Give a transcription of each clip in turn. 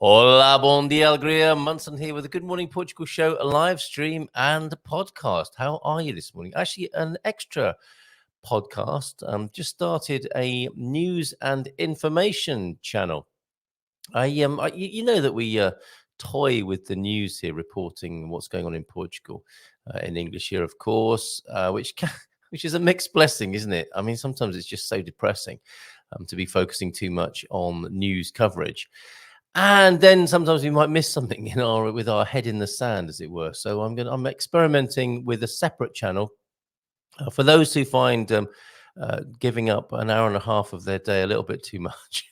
Hola, bon dia, alegria. Munson here with the Good Morning Portugal show, a live stream and a podcast. How are you this morning? Actually, an extra podcast. Just started a news and information channel. You know that we toy with the news here, reporting what's going on in Portugal in English here, of course, which is a mixed blessing, isn't it? I mean, sometimes it's just so depressing to be focusing too much on news coverage. And then sometimes we might miss something with our head in the sand, as it were. So I'm experimenting with a separate channel for those who find giving up an hour and a half of their day a little bit too much.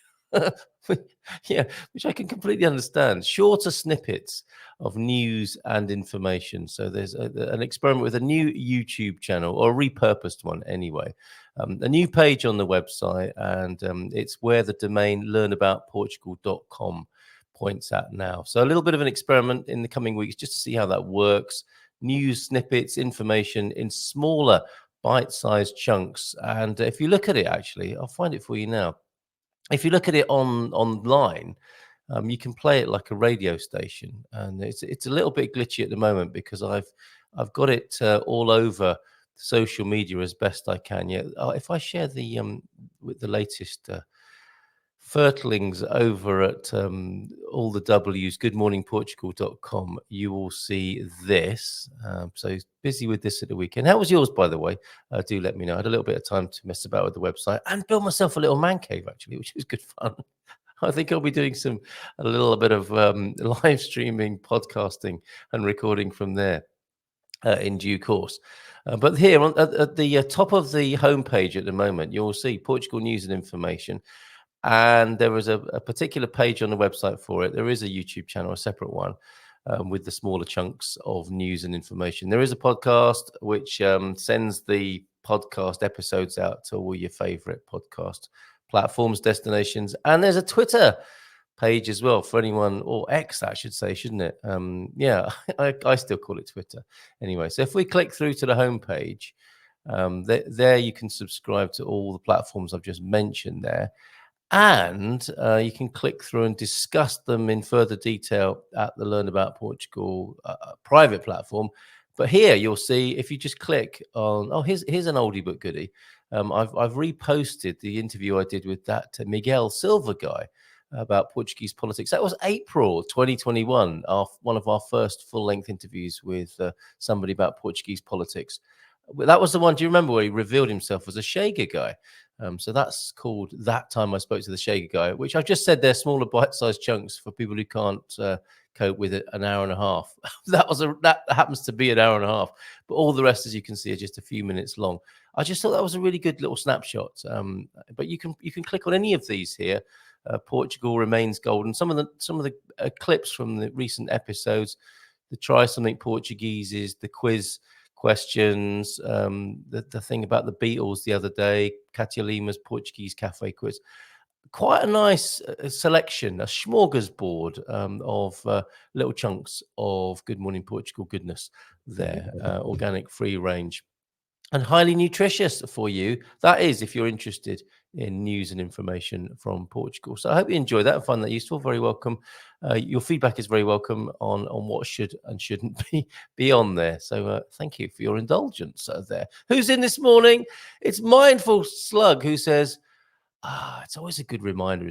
Yeah, which I can completely understand. Shorter snippets of news and information. So there's an experiment with a new YouTube channel, or a repurposed one anyway. A new page on the website, and it's where the domain learnaboutportugal.com points at now. So a little bit of an experiment in the coming weeks just to see how that works. News snippets, information in smaller bite-sized chunks. And if you look at it, actually, I'll find it for you now. If you look at it online, you can play it like a radio station, and it's a little bit glitchy at the moment because I've got it all over social media as best I can. Yeah, if I share with the latest Fertlings over at all the W's, goodmorningportugal.com, you will see this. So busy with this at the weekend. How was yours, by the way? Do let me know. I had a little bit of time to mess about with the website and build myself a little man cave, actually, which was good fun. I think I'll be doing a little bit of live streaming, podcasting, and recording from there in due course. But here at the top of the homepage at the moment, you'll see Portugal news and information. And there is a particular page on the website for it. There is a YouTube channel, a separate one, with the smaller chunks of news and information. There is a podcast which sends the podcast episodes out to all your favorite podcast platforms, destinations. And there's a Twitter page as well for anyone, or X, I should say, shouldn't it? Yeah, I still call it Twitter. Anyway, so if we click through to the homepage, there you can subscribe to all the platforms I've just mentioned there. And you can click through and discuss them in further detail at the Learn About Portugal private platform. But here you'll see, if you just click on, here's an oldie but goodie. I've reposted the interview I did with that Miguel Silva guy about Portuguese politics. That was April 2021, one of our first full-length interviews with somebody about Portuguese politics. That was the one, do you remember, where he revealed himself as a Chega guy? So that's called That Time I Spoke to the Chega Guy, which I've just said they're smaller bite-sized chunks for people who can't cope with it an hour and a half. That happens to be an hour and a half, but all the rest, as you can see, are just a few minutes long. I just thought that was a really good little snapshot. But you can click on any of these here. Portugal remains golden. Some of the clips from the recent episodes, the Try Something Portuguese, is the quiz questions, the thing about the Beatles the other day, Katia Lima's Portuguese cafe quiz. Quite a nice selection, a smorgasbord of little chunks of Good Morning Portugal goodness there, organic, free range, and highly nutritious for you. That is, if you're interested in news and information from Portugal. So I hope you enjoy that and find that useful. Very welcome. Your feedback is very welcome on what should and shouldn't be on there. So thank you for your indulgence there. Who's in this morning? It's Mindful Slug, who says, it's always a good reminder